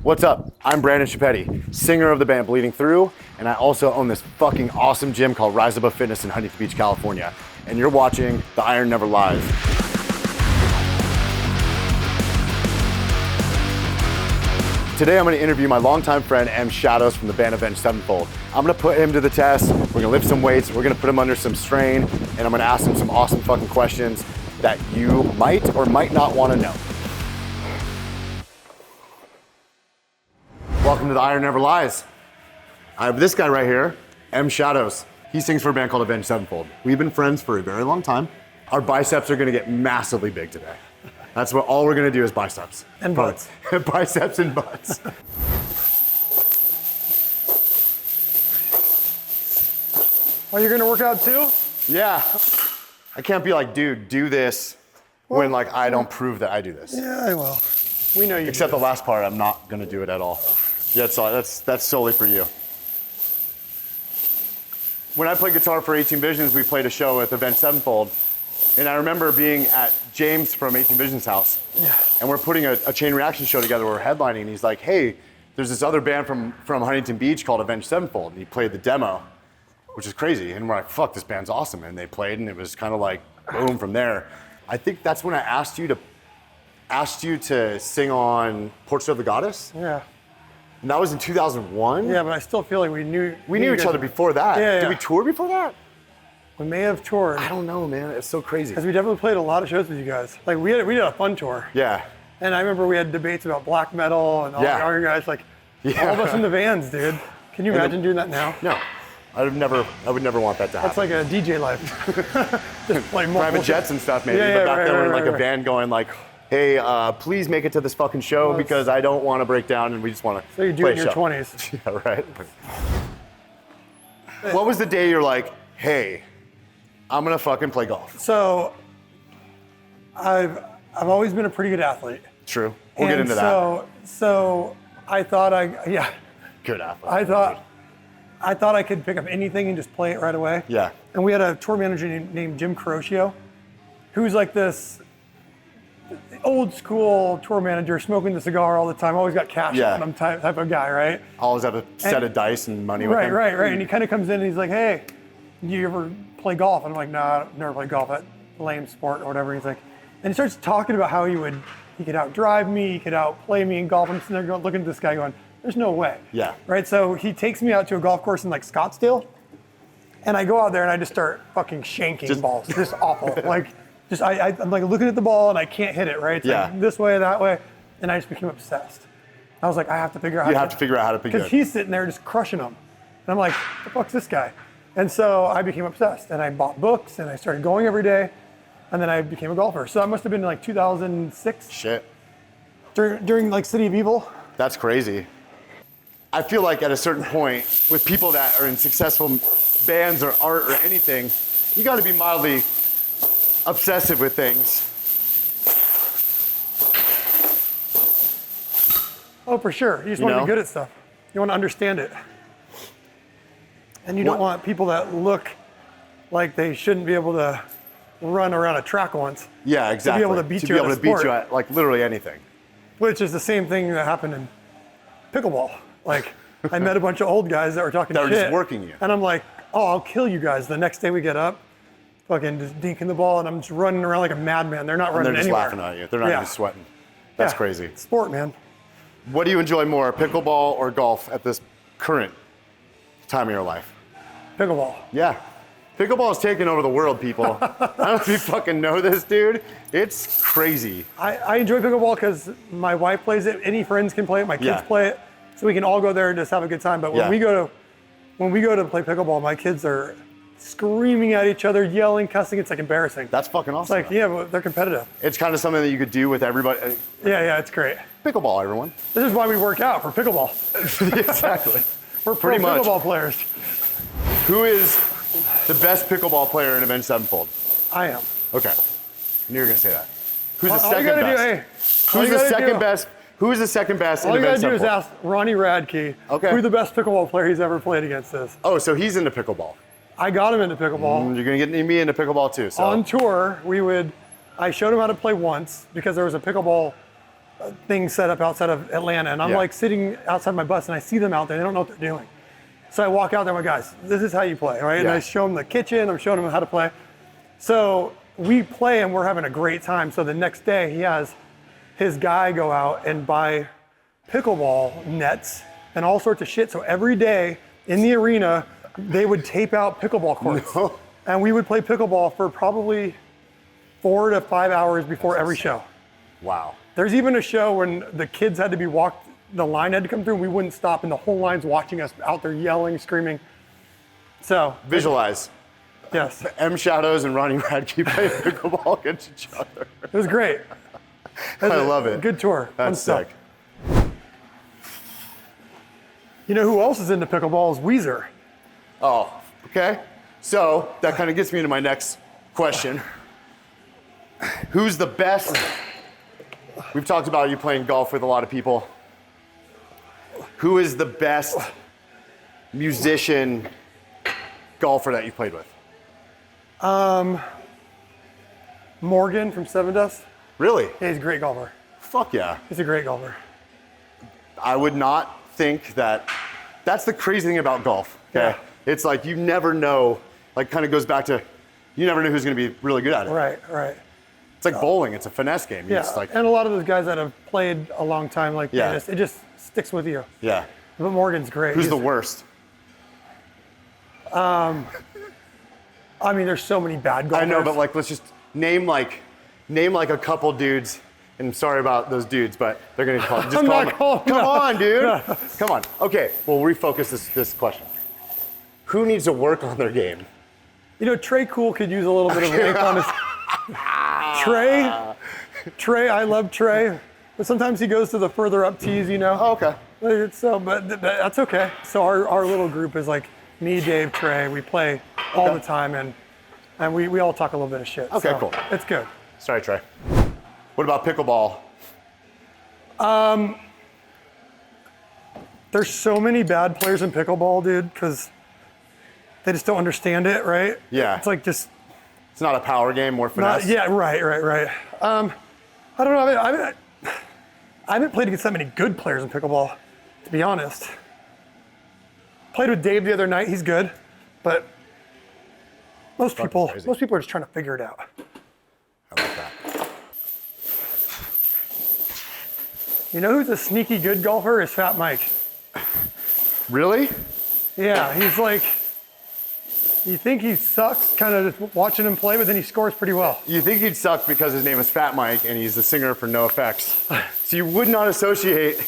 What's up? I'm Brandon Chipetti, singer of the band Bleeding Through, and I also own this fucking awesome gym called Rise Above Fitness in Huntington Beach, California. And you're watching The Iron Never Lies. Today I'm going to interview my longtime friend M Shadows from the band Avenged Sevenfold. I'm going to put him to the test. We're going to lift some weights. We're going to put him under some strain, and I'm going to ask him some awesome fucking questions that you might or might not want to know. Welcome to The Iron Never Lies. I have this guy right here, M Shadows. He sings for a band called Avenged Sevenfold. We've been friends for a very long time. Our biceps are going to get massively big today. That's what all we're going to do is biceps. And butts. Biceps and butts. Oh, you're gonna work out too? Yeah. I can't be like, dude, do this when like I don't prove that I do this. Yeah, well, we know you. Except the last part, I'm not going to do it at all. Yeah, that's solely for you. When I played guitar for 18 Visions, we played a show with Avenged Sevenfold. And I remember being at James from 18 Visions' house. Yeah. And we're putting a chain reaction show together. We're headlining. And he's like, hey, there's this other band from Huntington Beach called Avenged Sevenfold. And he played the demo, which is crazy. And we're like, fuck, this band's awesome. And they played, and it was kind of like, boom, from there. I think that's when I asked you to sing on Portrait of the Goddess. Yeah. And that was in 2001? Yeah, but I still feel like we knew each other before that. Yeah, Did we tour before that? We may have toured. I don't know, man. It's so crazy. Because we definitely played a lot of shows with you guys. Like we did a fun tour. Yeah. And I remember we had debates about black metal and all you guys, like all of us in the vans, dude. Can you imagine doing that now? No. I would never want that to happen. That's like a DJ life. Just like private jets and stuff, maybe. But back then we're in like a van going like, hey, please make it to this fucking show because I don't want to break down and we just want to So you do it in your 20s. Yeah, right. What was the day you're like, hey, I'm gonna fucking play golf? So I've always been a pretty good athlete. True. We'll get into that. So I thought Good athlete. I thought I could pick up anything and just play it right away. Yeah. And we had a tour manager named Jim Carocchio, who's like this old school tour manager, smoking the cigar all the time, always got cash on him type of guy, right? Always have a set of dice and money with him. Right. And he kind of comes in and he's like, hey, you ever play golf? And I'm like, nah, I've never played golf, that lame sport or whatever. He's like, and he starts talking about how he could outdrive me, he could outplay me in golf. I'm sitting there looking at this guy going, there's no way. Yeah. Right, so he takes me out to a golf course in like Scottsdale, and I go out there and I just start fucking shanking balls, just awful. I'm like looking at the ball and I can't hit it, right? It's like this way, that way, and I just became obsessed. I was like, I have to figure out how to figure out how to be good. Because he's sitting there just crushing them. And I'm like, the fuck's this guy? And so I became obsessed, and I bought books, and I started going every day, and then I became a golfer. So I must have been in like 2006. Shit. During like City of Evil. That's crazy. I feel like at a certain point, with people that are in successful bands or art or anything, you got to be mildly obsessive with things. Oh, for sure. You just want to be good at stuff. You want to understand it. And you don't want people that look like they shouldn't be able to run around a track once. Yeah, exactly. To be able to beat you at like literally anything. Which is the same thing that happened in pickleball. Like, I met a bunch of old guys that were talking shit. That were just working you. And I'm like, oh, I'll kill you guys. The next day we get up, fucking just dinking the ball, and I'm just running around like a madman. They're not running anywhere. They're just laughing at you. They're not even sweating. That's crazy. Sport, man. What do you enjoy more, pickleball or golf at this current time of your life? Pickleball. Yeah. Pickleball is taking over the world, people. I don't know if you fucking know this, dude. It's crazy. I enjoy pickleball because my wife plays it. Any friends can play it. My kids play it. So we can all go there and just have a good time. But when we go to play pickleball, my kids are screaming at each other, yelling, cussing. It's like embarrassing. That's fucking awesome. It's like, but they're competitive. It's kind of something that you could do with everybody. Yeah, it's great. Pickleball, everyone. This is why we work out, for pickleball. Exactly. We're pro pickleball players. Who is the best pickleball player in Avenged Sevenfold? I am. Okay. I knew you were going to say that. Who's the second best? Who's the second best? Who's the second best in Avenged Sevenfold? All you got to do is ask Ronnie Radke who the best pickleball player he's ever played against is. Oh, so he's into pickleball. I got him into pickleball. You're going to get me into pickleball too. So. On tour, I showed him how to play once because there was a pickleball things set up outside of Atlanta, and I'm like sitting outside my bus, and I see them out there. They don't know what they're doing. So I walk out there, I'm like, guys, this is how you play, right? And I show them the kitchen. I'm showing them how to play. So we play, and we're having a great time. So the next day, he has his guy go out and buy pickleball nets and all sorts of shit. So every day in the arena, they would tape out pickleball courts. No. And we would play pickleball for probably 4 to 5 hours before every show. Wow. There's even a show when the kids had to be walked, the line had to come through, and we wouldn't stop, and the whole line's watching us out there yelling, screaming. So. Visualize. Yes. M Shadows and Ronnie Radke playing pickleball against each other. It was great. I love it. Good tour. That's sick. You know who else is into pickleball is Weezer. Oh, okay. So that kind of gets me into my next question. Who's the best? We've talked about you playing golf with a lot of people. Who is the best musician golfer that you played with? Morgan from Seven Dust. Really? Yeah, he's a great golfer. Fuck yeah. He's a great golfer. I would not think that. That's the crazy thing about golf. Okay. Yeah. It's like you never know. Like kind of goes back to, you never know who's going to be really good at it. Right. It's like bowling. It's a finesse game. Yeah, It's like, and a lot of those guys that have played a long time, like it just sticks with you. yeah. But Morgan's great. Who's the worst? I mean, there's so many bad golfers. I know, but like, let's just name like a couple dudes. And I'm sorry about those dudes, but they're gonna call. Just I'm call not them. calling Come them out. on, dude. Yeah. Come on. Okay, we'll refocus this question. Who needs to work on their game? You know, Trey Cool could use a little bit of ink on his. Trey, I love Trey, but sometimes he goes to the further up tees, you know. Oh, okay. So, but that's okay. So our little group is like me, Dave, Trey. We play all the time, and we all talk a little bit of shit. Okay, so cool. It's good. Sorry, Trey. What about pickleball? There's so many bad players in pickleball, dude, because they just don't understand it, right? Yeah. It's like just. It's not a power game, more finesse. Yeah, right. I don't know. I haven't played against that many good players in pickleball, to be honest. Played with Dave the other night. He's good, but most people crazy. are just trying to figure it out. I like that. You know who's a sneaky good golfer? Is Fat Mike. Really? Yeah, he's like. You think he sucks, kind of just watching him play, but then he scores pretty well. You think he'd suck because his name is Fat Mike and he's the singer for NoFX. So you would not associate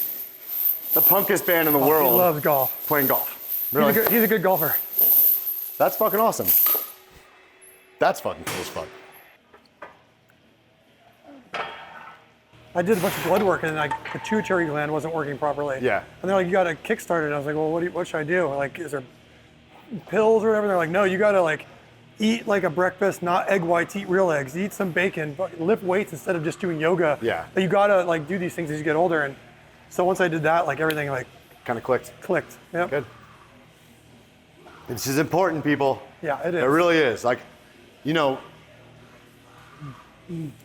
the punkest band in the world He loves golf. playing golf. Really? He's a good golfer. That's fucking awesome. That's fucking cool as fuck. I did a bunch of blood work, and like the pituitary gland wasn't working properly. Yeah. And they're like, you got to kickstart it. I was like, well, what should I do? Like, is there pills or whatever? They're like, no, you got to like eat like a breakfast, not egg whites, eat real eggs, eat some bacon, but lift weights instead of just doing yoga. Yeah. But you got to like do these things as you get older. And so once I did that, like everything like Kind of clicked. clicked. Yep. Good. This is important, people. Yeah, it is. It really is. Like, you know,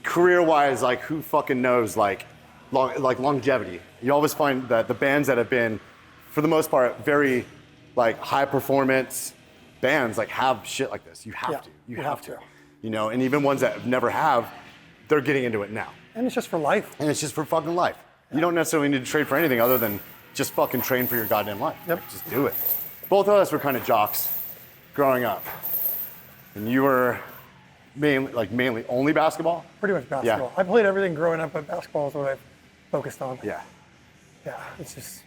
career-wise, like who fucking knows, like longevity. You always find that the bands that have been, for the most part, very like high performance bands like have shit like this. You have Yeah, to. you have to. You know, and even ones that never have, they're getting into it now. And it's just for life. And it's just for fucking life. You don't necessarily need to train for anything other than just fucking train for your goddamn life. Yep. Just do it. Both of us were kind of jocks growing up. And you were mainly only basketball? Pretty much basketball. I played everything growing up, but basketball is what I focused on. Yeah. Yeah, it's just,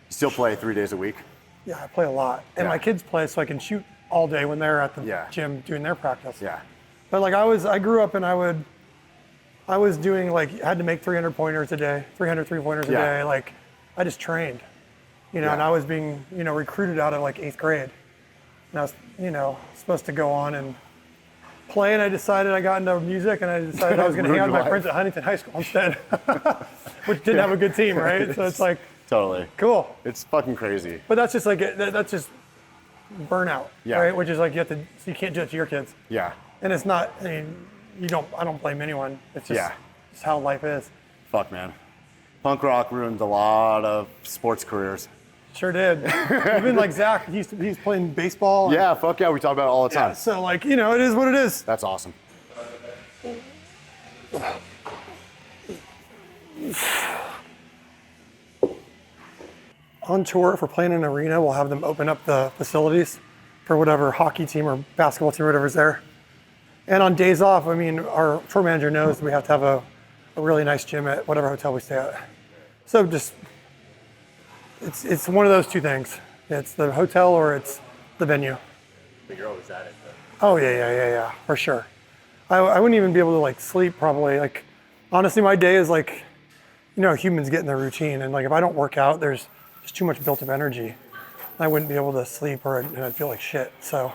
You still play 3 days a week? yeah, I play a lot. And Yeah. my kids play so I can shoot all day when they're at the Yeah. gym doing their practice. Yeah. But like I grew up and I was doing like, had to make 300 pointers a day, 300 3-pointers a Yeah. day. Like I just trained, you know, Yeah. and I was being, you know, recruited out of like 8th grade. And I was, you know, supposed to go on and play, and I decided I got into music, and I decided I was going to hang out with my Ruined friends at Huntington High School instead, which didn't have a good team, right? So it's like, Totally. cool. It's fucking crazy. But that's just like, that's just burnout, Yeah. right? Which is like, so you can't do it to your kids. Yeah. And it's not, I mean, I don't blame anyone. It's just, Yeah. it's how life is. Fuck, man. Punk rock ruined a lot of sports careers. Sure did. Even like Zach, he's playing baseball. Yeah, fuck yeah, we talk about it all the time. Yeah, so like, you know, it is what it is. That's awesome. On tour, if we're playing in an arena, we'll have them open up the facilities for whatever hockey team or basketball team or whatever's there. And on days off, I mean, our tour manager knows we have to have a really nice gym at whatever hotel we stay at. So just, it's one of those two things. It's the hotel or it's the venue. But you're always at it, though. Oh yeah, for sure. I wouldn't even be able to like sleep probably. Like, honestly, my day is like, you know, humans get in their routine, and like if I don't work out, there's just too much built-up energy. I wouldn't be able to sleep, and I'd feel like shit. So,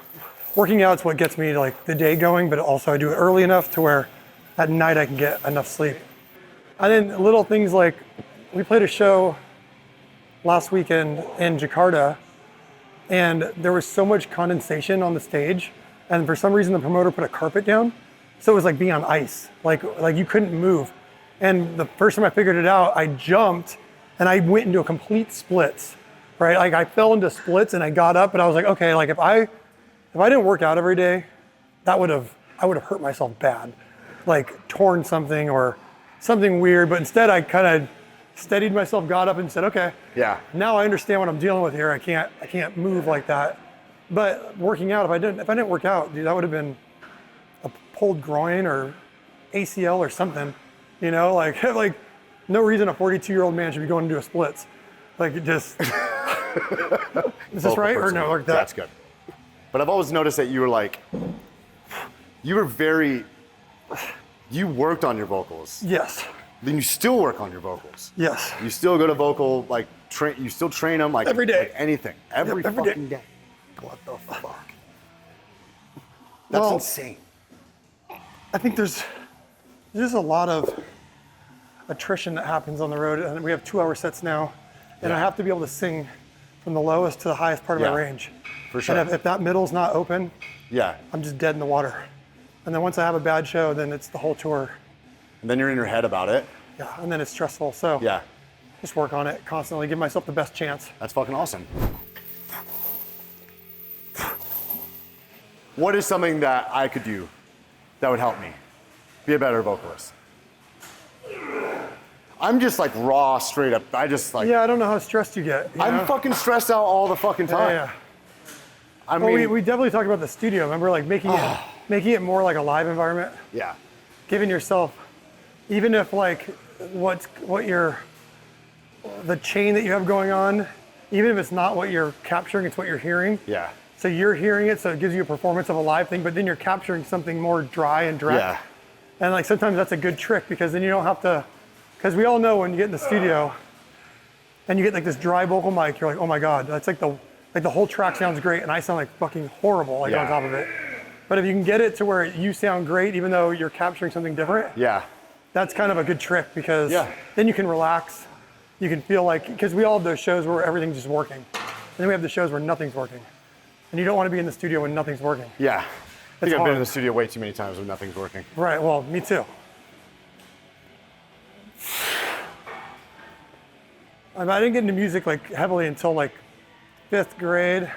working out's what gets me to like the day going, but also I do it early enough to where at night I can get enough sleep. And then little things like we played a show last weekend in Jakarta, and there was so much condensation on the stage, and for some reason the promoter put a carpet down, so it was like being on ice, like you couldn't move. And the first time I figured it out, I jumped and I went into a complete splits, right? Like I fell into splits and I got up and I was like, okay, like if I didn't work out every day, I would have hurt myself bad, like torn something or something weird. But instead I kind of steadied myself, got up and said, okay, yeah, now I understand what I'm dealing with here. I can't move like that. But working out, if I didn't work out, dude, that would have been a pulled groin or ACL or something, you know, like no reason a 42-year-old man should be going to do a splits. Like it just, is this right or no? Like that. That's good. But I've always noticed that you worked on your vocals. Yes. Then you still work on your vocals. Yes. You still go to vocal, like, you still train them, like, every day. Like anything. Every fucking day. What the fuck? That's insane. I think there's a lot of attrition that happens on the road, and we have 2-hour sets now, and I have to be able to sing from the lowest to the highest part of my range. For sure. And if that middle's not open, I'm just dead in the water. And then once I have a bad show, then it's the whole tour. And then you're in your head about it. Yeah, and then it's stressful. So just work on it constantly, give myself the best chance. That's fucking awesome. What is something that I could do that would help me be a better vocalist? I'm just like raw, straight up. I just like. Yeah, I don't know how stressed you get. I'm fucking stressed out all the fucking time. Yeah. I mean, we definitely talked about the studio. Remember, like making it more like a live environment. Yeah. Giving yourself, even if like the chain that you have going on, even if it's not what you're capturing, it's what you're hearing. Yeah. So you're hearing it, so it gives you a performance of a live thing, but then you're capturing something more dry and direct. Yeah. And like sometimes that's a good trick because then you don't have to, because we all know when you get in the studio and you get like this dry vocal mic, you're like, oh my God, that's like the whole track sounds great and I sound like fucking horrible on top of it. But if you can get it to where you sound great even though you're capturing something different, that's kind of a good trick because then you can relax. You can feel like, because we all have those shows where everything's just working. And then we have the shows where nothing's working. And you don't want to be in the studio when nothing's working. Yeah. I think I've been in the studio way too many times when nothing's working. Right, well, me too. I didn't get into music like heavily until like 5th grade.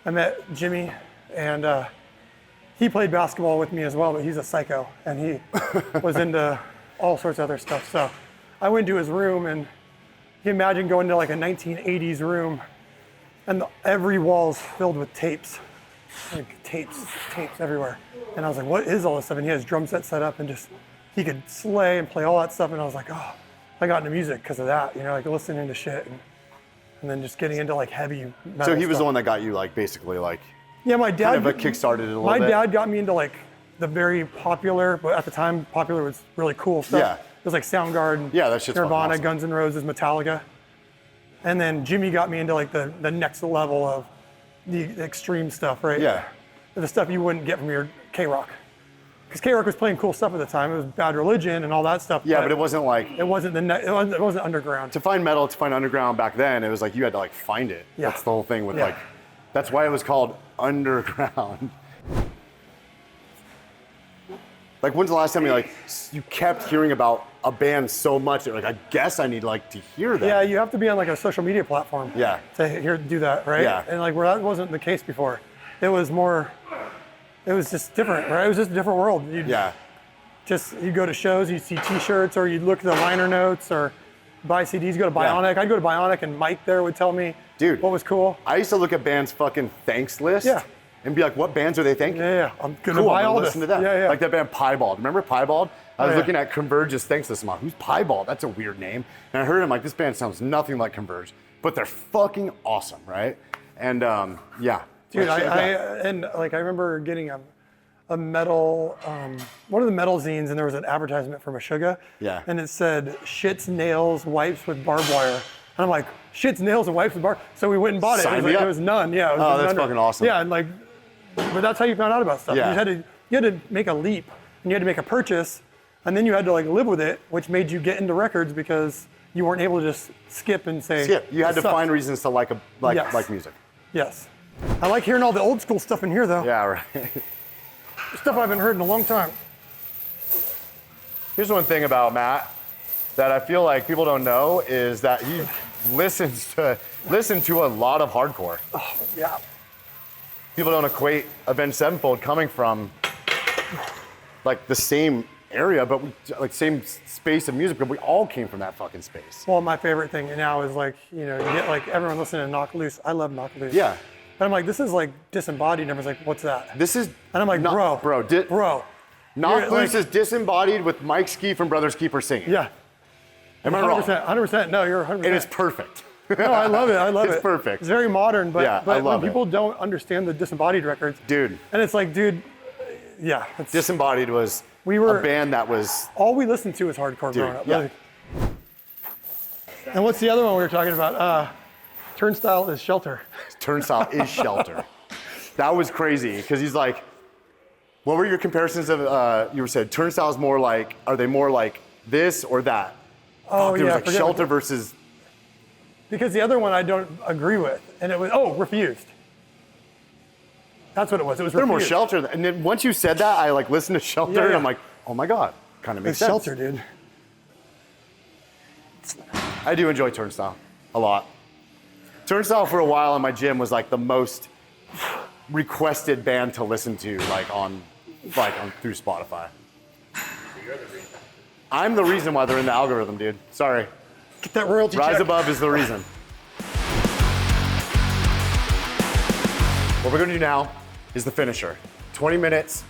I met Jimmy and he played basketball with me as well, but he's a psycho and he was into all sorts of other stuff. So I went to his room and you can imagine going to like a 1980s room and every wall's filled with tapes. Like tapes everywhere. And I was like, what is all this stuff? And he has drum set set up and just, he could slay and play all that stuff. And I was like, oh, I got into music because of that, you know, like listening to shit and then just getting into like heavy metal So he was stuff. the one that got you like basically like, yeah, my dad kind of kickstarted it a little bit. My dad got me into like the very popular, but at the time popular was really cool stuff. Yeah. It was like Soundgarden, that shit's Nirvana, awesome. Guns N' Roses, Metallica. And then Jimmy got me into like the next level of the extreme stuff, right? Yeah. The stuff you wouldn't get from your K-Rock. Because K-Rock was playing cool stuff at the time. It was Bad Religion and all that stuff. Yeah, but it wasn't like. It wasn't it wasn't underground. To find metal, to find underground back then, it was like you had to like find it. Yeah. That's the whole thing with like, that's why it was called underground. Like, when's the last time you kept hearing about a band so much that I guess I need to hear that? Yeah, you have to be on a social media platform. Yeah. To do that, right? Yeah. And where that wasn't the case before, it was just different, right? It was just a different world. You go to shows, you see T-shirts, or you'd look at the liner notes, or buy CDs. Go to Bionic. Yeah. I'd go to Bionic, and Mike there would tell me, dude, what was cool. I used to look at bands' fucking thanks list. Yeah. And be like, what bands are they thanking? Yeah. I'm gonna buy all this. Listen to that. Yeah. Like that band Piebald. Remember Piebald? I was looking at Converge's thanks list. I'm like, who's Piebald? That's a weird name. And I heard him this band sounds nothing like Converge, but they're fucking awesome, right? And yeah. Dude, I remember getting a metal, one of the metal zines, and there was an advertisement from Meshuggah. Yeah. And it said, shits, nails, wipes with barbed wire. And I'm like, shits, nails, and wipes with barbed. So we went and bought it. Sign It me up. was none. Yeah. It was Oh, that's none. fucking awesome. Yeah, and but that's how you found out about stuff. Yeah. You had to make a leap, and you had to make a purchase, and then you had to live with it, which made you get into records because you weren't able to just skip and say. Skip. You had to "This sucks." find reasons to like music. Yes. I like hearing all the old school stuff in here, though. Yeah, right. Stuff I haven't heard in a long time. Here's one thing about Matt that I feel like people don't know is that he listens to a lot of hardcore. Oh, yeah. People don't equate Avenged Sevenfold coming from the same area, but same space of music, but we all came from that fucking space. Well, my favorite thing now is you get everyone listening to Knock Loose. I love Knock Loose. Yeah. And I'm like, this is Disembodied. And everyone's like, what's that? This is. And I'm like, bro. Knock Loose is Disembodied with Mike Ski from Brothers Keeper singing. Yeah. Am I wrong? 100%. No, you're 100%. And it's perfect. No, I love it. It's perfect. It's very modern, but, Yeah, I but love when people don't understand the Disembodied records, Dude. and it's yeah. Disembodied was a band that was. All we listened to was hardcore growing up. Yeah. And what's the other one we were talking about? Turnstile is Shelter. Turnstile is Shelter. That was crazy because he's like, what were your comparisons of? You were said Turnstile is more are they more like this or that? Oh, there yeah. was Shelter versus. Because the other one I don't agree with, and it was Refused. That's what it was. It was They're Refused. more Shelter, and then once you said that, I listened to Shelter, and I'm like, oh my god, kind of makes It's sense. Shelter, dude. I do enjoy Turnstile a lot. Turnstile for a while in my gym was the most requested band to listen to on through Spotify. I'm the reason why they're in the algorithm, dude. Sorry. Get that royalty Rise check. Above is the reason. What we're gonna do now is the finisher. 20 minutes,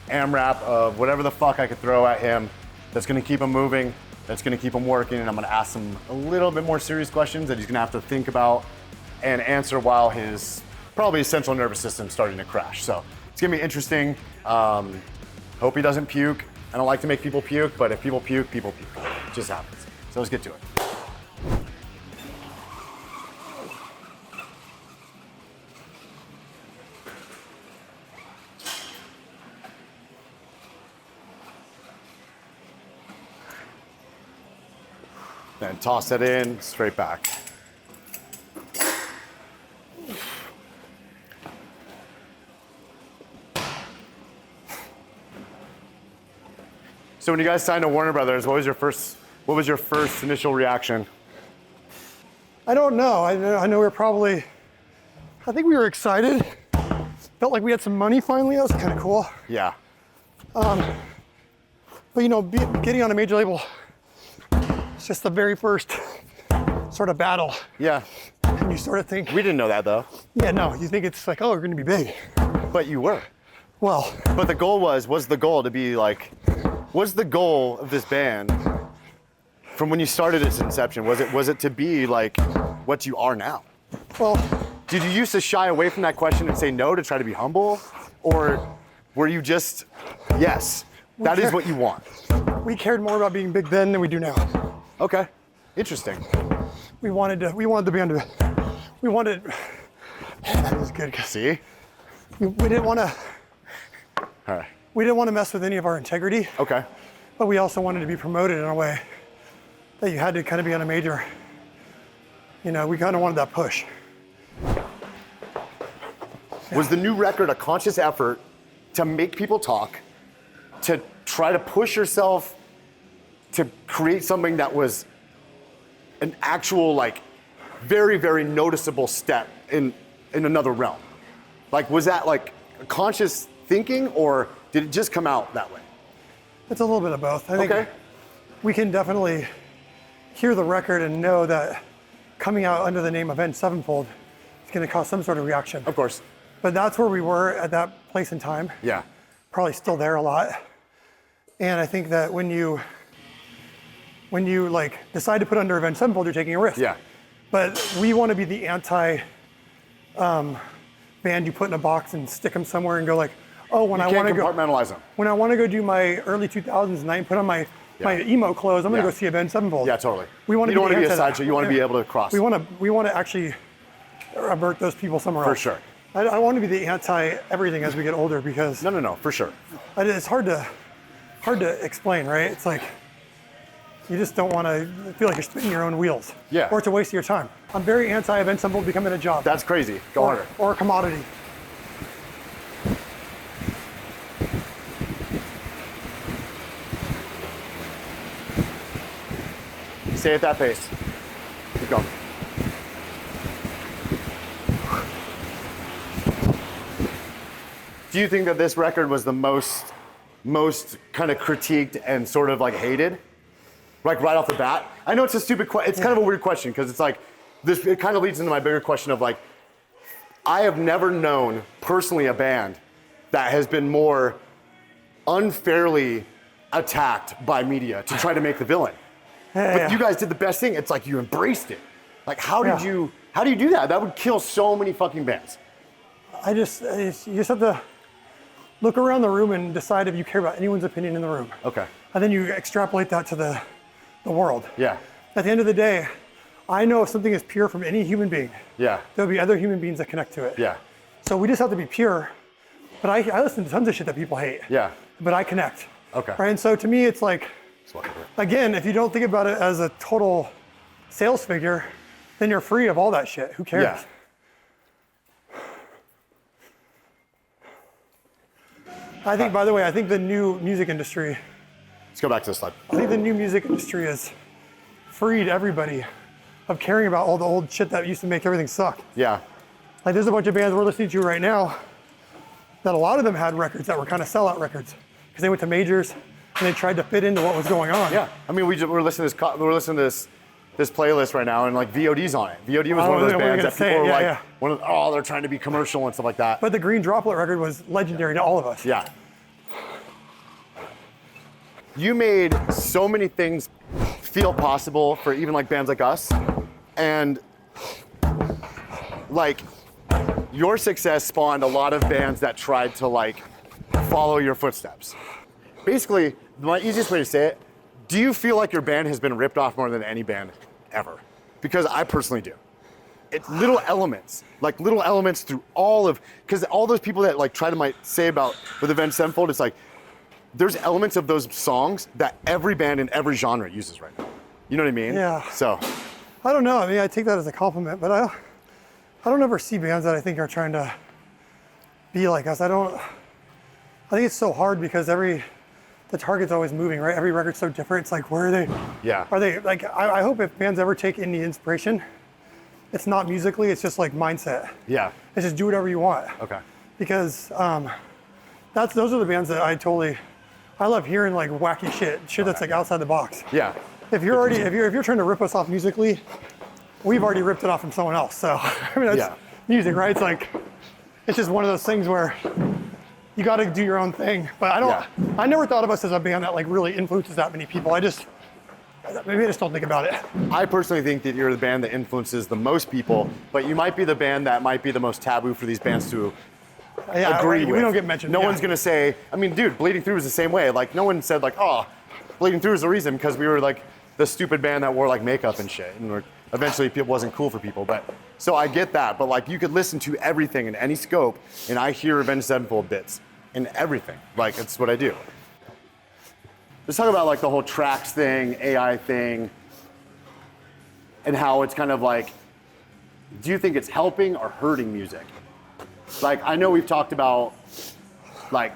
AMRAP of whatever the fuck I could throw at him that's gonna keep him moving, that's gonna keep him working, and I'm gonna ask him a little bit more serious questions that he's gonna have to think about and answer while his central nervous system's starting to crash. So it's gonna be interesting. Hope he doesn't puke. I don't like to make people puke, but if people puke, people puke. It just happens. So let's get to it. Then toss it in, straight back. So when you guys signed to Warner Brothers, what was your first initial reaction? I don't know. I know I think we were excited. Felt like we had some money finally. That was kind of cool. Yeah. But getting on a major label, it's just the very first sort of battle. Yeah. And you sort of think, We didn't know that though. yeah, no, you think it's we're going to be big. But you were. Well, But the goal was the goal to be was the goal of this band from when you started its inception? Was it to be what you are now? well, Did you used to shy away from that question and say no to try to be humble? Or were you just, yes, that is what you want? we cared more about being big then than we do now. Okay, interesting. We wanted the band to, we wanted, that was good. 'Cause See? we didn't want to, All right, we didn't want to mess with any of our integrity, okay. but we also wanted to be promoted in a way that you had to kind of be on a major, we kind of wanted that push. Was the new record a conscious effort to make people talk, to try try to push yourself to create something that was an actual, like, very, very noticeable step in another realm? Like, was that like conscious thinking, or did it just come out that way? It's a little bit of both. I think we can definitely hear the record and know that coming out under the name Avenged Sevenfold is going to cause some sort of reaction. Of course. But that's where we were at that place in time. Yeah. Probably still there a lot. And I think that when you like decide to put under Avenged Sevenfold, you're taking a risk. Yeah. But we want to be the anti band you put in a box and stick them somewhere and go like, oh, when I want to go compartmentalize them. When I want to go do my early 2000s and I put on my emo clothes, I'm going to go see Avenged Sevenfold. Yeah, totally. We want to don't want to be a sideshow. You want to be able to cross. We want to actually avert those people somewhere else. For sure. I want to be the anti everything as we get older because No, for sure. it's hard to explain, right? It's like you just don't want to feel like you're spinning your own wheels. Yeah. Or it's a waste of your time. I'm very anti Avenged Sevenfold becoming a job. That's crazy. Go harder. Or a commodity. Stay at that pace. Keep going. Do you think that this record was the most kind of critiqued and sort of like hated? Like right off the bat? I know it's a stupid question. It's kind of a weird question because it's like, it kind of leads into my bigger question of like, I have never known personally a band that has been more unfairly attacked by media to try to make the villain. But you guys did the best thing. It's like you embraced it. Like how do you do that? That would kill so many fucking bands. You just have to look around the room and decide if you care about anyone's opinion in the room. Okay. And then you extrapolate that to the world. Yeah. At the end of the day, I know if something is pure from any human being, there'll be other human beings that connect to it. Yeah. So we just have to be pure. But I listen to tons of shit that people hate. Yeah. But I connect. Okay. Right? And so to me, it's like, again, if you don't think about it as a total sales figure, then you're free of all that shit. Who cares? Yeah. I think, by the way, I think the new music industry, Let's go back to the slide. I think the new music industry has freed everybody of caring about all the old shit that used to make everything suck. Yeah. Like there's a bunch of bands we're listening to right now that a lot of them had records that were kind of sellout records because they went to majors and they tried to fit into what was going on. Yeah. I mean, we're listening to this playlist right now and like VOD's on it. VOD was one of those bands that people were like, they're trying to be commercial and stuff like that. But the Green Droplet record was legendary to all of us. Yeah. You made so many things feel possible for even like bands like us. And like your success spawned a lot of bands that tried to like follow your footsteps. Basically, my easiest way to say it, do you feel like your band has been ripped off more than any band ever? Because I personally do. It's little elements through because all those people that like try to might say about with Avenged Sevenfold, it's like, there's elements of those songs that every band in every genre uses right now. You know what I mean? Yeah. So. I don't know. I mean, I take that as a compliment, but I don't ever see bands that I think are trying to be like us. I think it's so hard because the target's always moving, right? Every record's so different. It's like, where are they? Yeah. Are they like, I hope if bands ever take any inspiration, it's not musically, it's just like mindset. Yeah. It's just do whatever you want. Okay. Because those are the bands that I love hearing like wacky shit that's like outside the box. Yeah. If you're trying to rip us off musically, we've already ripped it off from someone else. So I mean, that's music, right? It's like, it's just one of those things where you got to do your own thing. But I never thought of us as a band that like really influences that many people. Maybe I just don't think about it. I personally think that you're the band that influences the most people, but you might be the band that might be the most taboo for these bands to agree with. We don't get mentioned. No one's gonna say, I mean, dude, Bleeding Through was the same way. Like, no one said like, oh, Bleeding Through is the reason because we were like the stupid band that wore like makeup and shit, and eventually it wasn't cool for people. But so I get that, but like you could listen to everything in any scope, and I hear Avenged Sevenfold bits in everything. Like, it's what I do. Let's talk about like the whole tracks thing, AI thing, and how it's kind of like, do you think it's helping or hurting music? Like, I know we've talked about like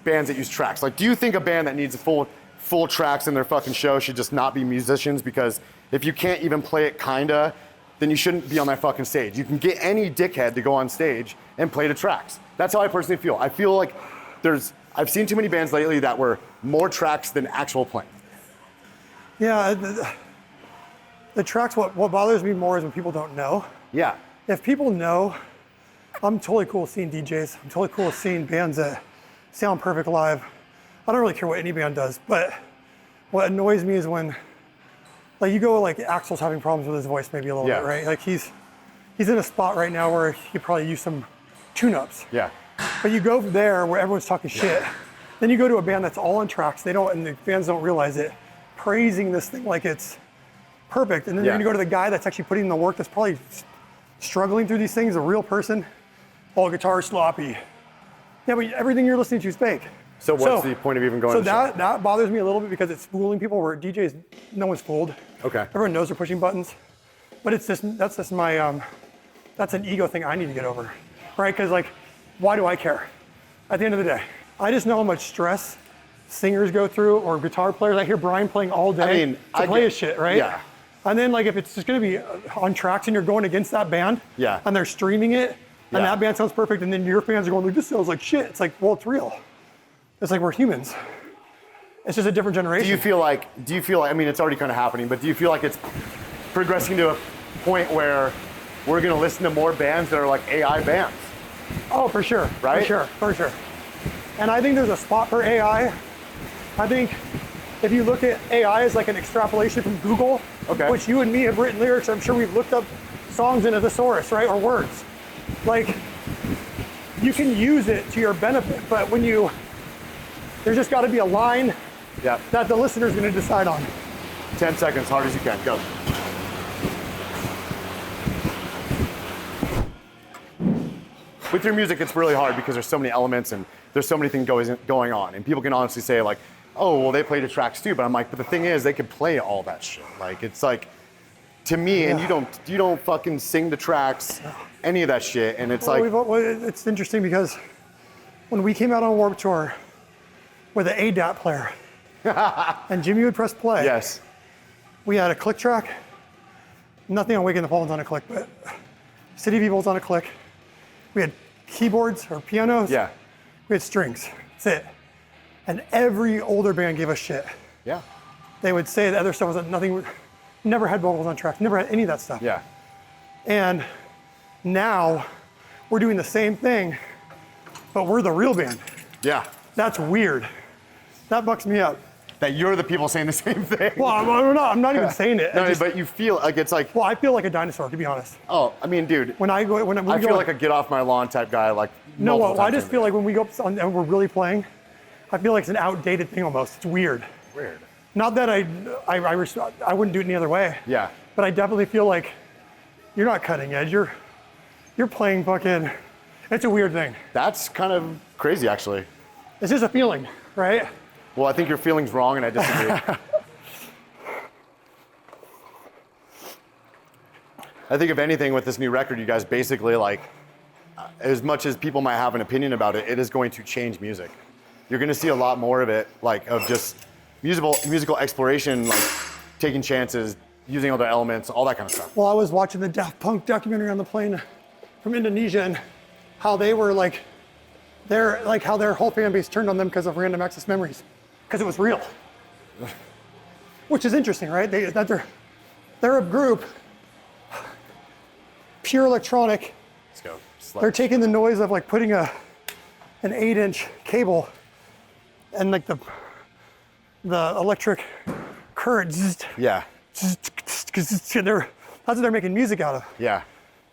bands that use tracks. Like, do you think a band that needs full tracks in their fucking show should just not be musicians? Because if you can't even play it kinda, then you shouldn't be on that fucking stage. You can get any dickhead to go on stage and play the tracks. That's how I personally feel. I feel like I've seen too many bands lately that were more tracks than actual playing. Yeah, the tracks, what bothers me more is when people don't know. Yeah. If people know, I'm totally cool with seeing DJs. I'm totally cool with seeing bands that sound perfect live. I don't really care what any band does, but what annoys me is when, like, you go, like, Axl's having problems with his voice maybe a little bit, right? Like, he's in a spot right now where he could probably use some tune-ups. Yeah. But you go there where everyone's talking shit. Then you go to a band that's all on tracks. And the fans don't realize it, praising this thing like it's perfect. And then you're gonna go to the guy that's actually putting in the work, that's probably struggling through these things, a real person. All guitar sloppy. Yeah, but everything you're listening to is fake. So what's the point of even going to the show? That bothers me a little bit because it's fooling people where DJs, no one's fooled. Okay. Everyone knows they're pushing buttons. But that's just my, that's an ego thing I need to get over, right? Because, like, why do I care? At the end of the day, I just know how much stress singers go through or guitar players. I hear Brian playing all day to play his shit, right? Yeah. And then, like, if it's just gonna be on tracks and you're going against that band, and they're streaming it, and that band sounds perfect, and then your fans are going, like, this sounds like shit. It's like, well, it's real. It's like we're humans. It's just a different generation. Do you feel like, I mean, it's already kind of happening, but do you feel like it's progressing to a point where we're gonna listen to more bands that are like AI bands? Oh, for sure. Right? For sure. And I think there's a spot for AI. I think if you look at AI as like an extrapolation from Google, which you and me have written lyrics, I'm sure we've looked up songs in a thesaurus, right? Or words. Like, you can use it to your benefit, but there's just gotta be a line that the listener's gonna decide on. 10 seconds, hard as you can, go. With your music, it's really hard because there's so many elements and there's so many things going on. And people can honestly say, like, oh, well, they play the tracks too. But I'm like, but the thing is, they could play all that shit. Like, it's like, to me, and you don't fucking sing the tracks, any of that shit. And it's it's interesting because when we came out on Warped Tour with an ADAT player and Jimmy would press play. Yes. We had a click track. Nothing on Waking the Fallen's on a click, but City of Evil's on a click. We had keyboards or pianos. Yeah. We had strings. That's it. And every older band gave us shit. Yeah. They would say the other stuff was nothing, never had vocals on tracks, never had any of that stuff. Yeah. And now we're doing the same thing, but we're the real band. Yeah. That's weird. That bucks me up. That you're the people saying the same thing. Well, I'm not even saying it. No, but you feel like it's like. Well, I feel like a dinosaur, to be honest. Oh, I mean, dude. I feel like a get off my lawn type guy. Like. No, well, I just feel like when we go up and we're really playing, I feel like it's an outdated thing almost. It's weird. Weird. Not that I wouldn't do it any other way. Yeah. But I definitely feel like you're not cutting edge. You're playing fucking. It's a weird thing. That's kind of crazy, actually. It's just a feeling, right? Well, I think your feeling's wrong, and I disagree. I think if anything, with this new record, you guys basically, like, as much as people might have an opinion about it, it is going to change music. You're going to see a lot more of it, like, of just musical exploration, like taking chances, using other elements, all that kind of stuff. Well, I was watching the Daft Punk documentary on the plane from Indonesia, and how they were like, how their whole fan base turned on them because of Random Access Memories, because it was real. Which is interesting, right? They're a group, pure electronic. Let's go. They're taking the noise of like putting an 8-inch cable and like the electric current. Yeah. That's what they're making music out of. Yeah.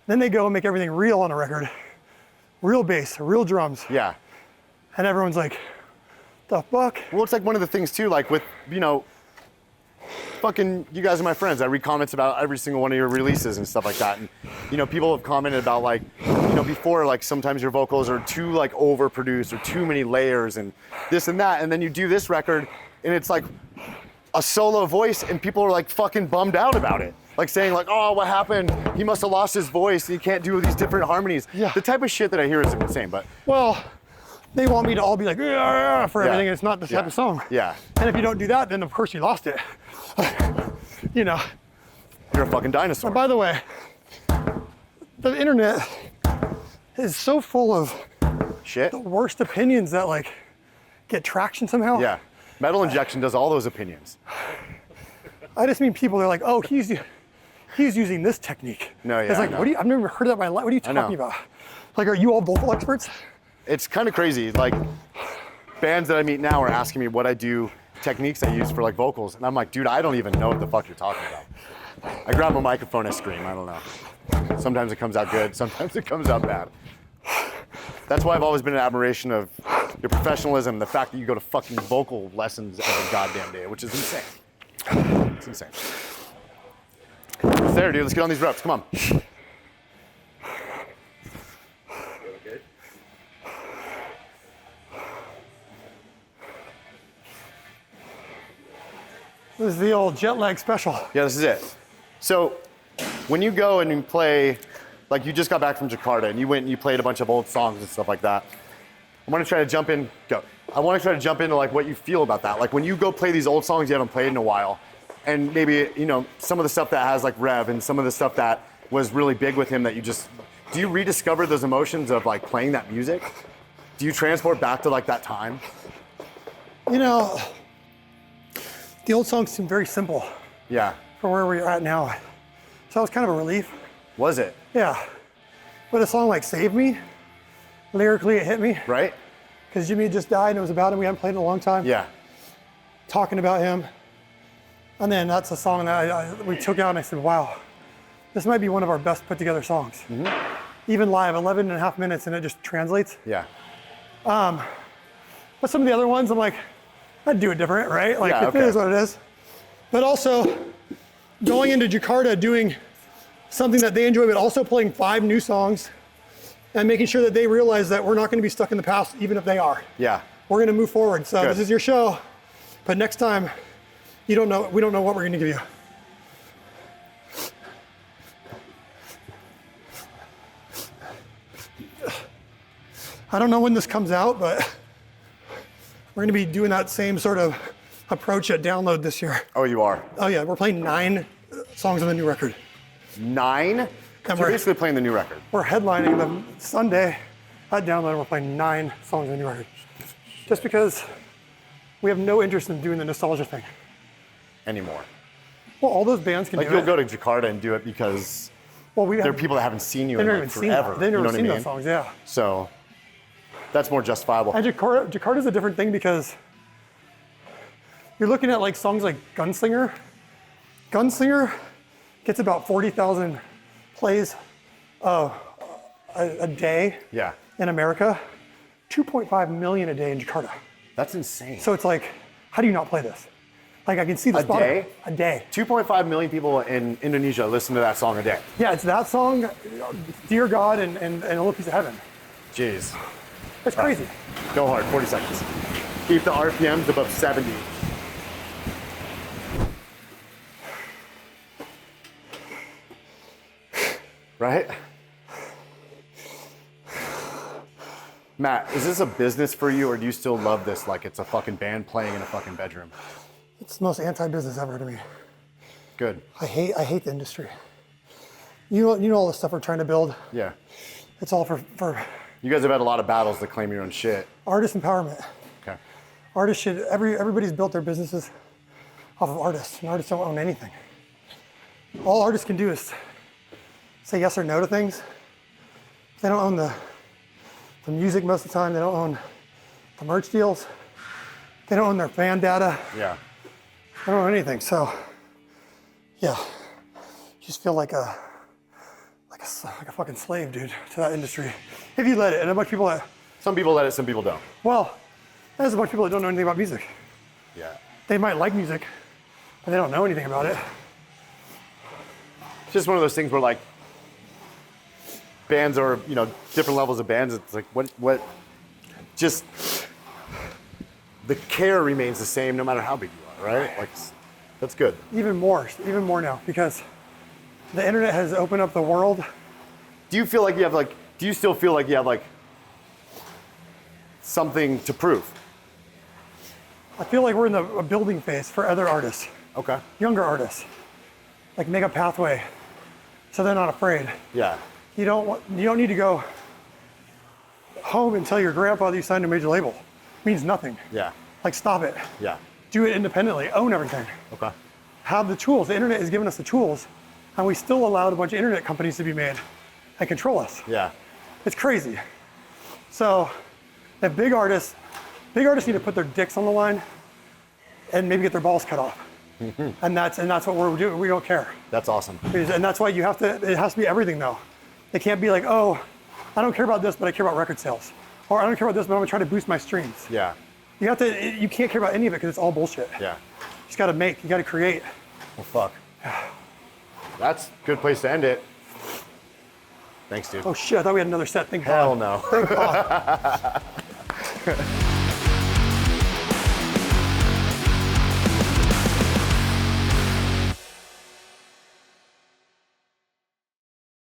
Then they go and make everything real on a record. Real bass, real drums. Yeah. And everyone's like, the fuck? Well, it's like one of the things too, like with, fucking, you guys are my friends. I read comments about every single one of your releases and stuff like that. And, people have commented about like, before, like sometimes your vocals are too like overproduced or too many layers and this and that. And then you do this record and it's like a solo voice and people are like fucking bummed out about it. Like saying like, oh, what happened? He must have lost his voice. He can't do these different harmonies. Yeah. The type of shit that I hear is insane, but. Well, they want me to all be like, "Yeah," for everything, and it's not this type of song. Yeah. And if you don't do that, then of course you lost it. You know. You're a fucking dinosaur. And by the way, the internet is so full of Shit. the worst opinions that like get traction somehow. Yeah. Metal Injection does all those opinions. I just mean people, they're like, oh, he's using this technique. No, yeah, It's like, I know. what do you, I've never heard that in my life. What are you talking about? Like, are you all vocal experts? It's kind of crazy. Like, bands that I meet now are asking me what I do, techniques I use for like vocals. And I'm like, dude, I don't even know what the fuck you're talking about. I grab a microphone, I scream, I don't know. Sometimes it comes out good, sometimes it comes out bad. That's why I've always been an admiration of your professionalism, the fact that you go to fucking vocal lessons every goddamn day, which is insane. It's insane. It's there, dude. Let's get on these ropes. Come on. This is the old jet lag special. Yeah, this is it. So, when you go and you play, like you just got back from Jakarta and you went and you played a bunch of old songs and stuff like that. I want to try to jump in. Go. I want to try to jump into like what you feel about that. Like when you go play these old songs you haven't played in a while, and maybe some of the stuff that has like Rev and some of the stuff that was really big with him that you just, do you rediscover those emotions of like playing that music? Do you transport back to like that time? The old songs seem very simple Yeah. for where we're at now. So it was kind of a relief. Was it? Yeah. But a song like Save Me, lyrically it hit me. Right? Because Jimmy had just died and it was about him. We hadn't played in a long time. Yeah. Talking about him. And then that's a song that we took out and I said, wow, this might be one of our best put together songs. Mm-hmm. Even live, 11 and a half minutes and it just translates. Yeah. But some of the other ones, I'm like, I'd do it different, right? Like, Yeah, it is what it is. But also, going into Jakarta, doing something that they enjoy, but also playing 5 new songs and making sure that they realize that we're not gonna be stuck in the past, even if they are. Yeah. We're gonna move forward. So Good. This is your show, but next time, we don't know what we're gonna give you. I don't know when this comes out, but we're gonna be doing that same sort of approach at Download this year. Oh, you are? Oh yeah, we're playing 9 songs on the new record. 9? So you're basically playing the new record. We're headlining the Sunday at Download. We're playing 9 songs on the new record. Just because we have no interest in doing the nostalgia thing. Anymore. Well, all those bands can Like do you'll it. go to Jakarta and do it because there are people that haven't seen you They've in never like even forever. seen that. They've never you know seen what I those mean? songs, yeah. So that's more justifiable. And Jakarta's a different thing because you're looking at like songs like Gunslinger. Gunslinger gets about 40,000 plays a day Yeah. in America, 2.5 million a day in Jakarta. That's insane. So it's like, how do you not play this? Like I can see the A spot. day? A day. 2.5 million people in Indonesia listen to that song a day. Yeah, it's that song, Dear God and A Little Piece of Heaven. Jeez. It's crazy. Go hard, 40 seconds. Keep the RPMs above 70. Right? Matt, is this a business for you or do you still love this like it's a fucking band playing in a fucking bedroom? It's the most anti-business ever to me. Good. I hate the industry. You know all the stuff we're trying to build. Yeah. It's all for You guys have had a lot of battles to claim your own shit. artist empowerment. Okay. Artists should, everybody's built their businesses off of artists, and artists don't own anything. All artists can do is say yes or no to things. They don't own the music most of the time. They don't own the merch deals. They don't own their fan data. Yeah. They don't own anything. So, yeah, you just feel like a fucking slave, dude, to that industry. If you let it, and a bunch of people that, Some people let it, some people don't. well, there's a bunch of people that don't know anything about music. Yeah. They might like music, but they don't know anything about it. It's just one of those things where like bands are, different levels of bands. It's like what just the care remains the same no matter how big you are, right? Like that's good. Even more now, because the internet has opened up the world. Do you still feel like you have like something to prove. I feel like we're in a building phase for other artists, Okay. younger artists, like make a pathway, so they're not afraid. Yeah. You don't need to go home and tell your grandpa that you signed a major label. It means nothing. Yeah. Like, stop it. Yeah. Do it independently. Own everything. Okay. Have the tools. The internet has given us the tools, and we still allowed a bunch of internet companies to be made and control us. Yeah. It's crazy. So, the big artists need to put their dicks on the line and maybe get their balls cut off. And that's what we're doing. We don't care. That's awesome. And that's why it has to be everything though. It can't be like, oh, I don't care about this, but I care about record sales. Or I don't care about this, but I'm gonna try to boost my streams. Yeah. You can't care about any of it because it's all bullshit. Yeah. You just gotta make, you gotta create. Well, fuck. That's a good place to end it. Thanks, dude. Oh shit, I thought we had another set. Thank Hell God. no. Thank God.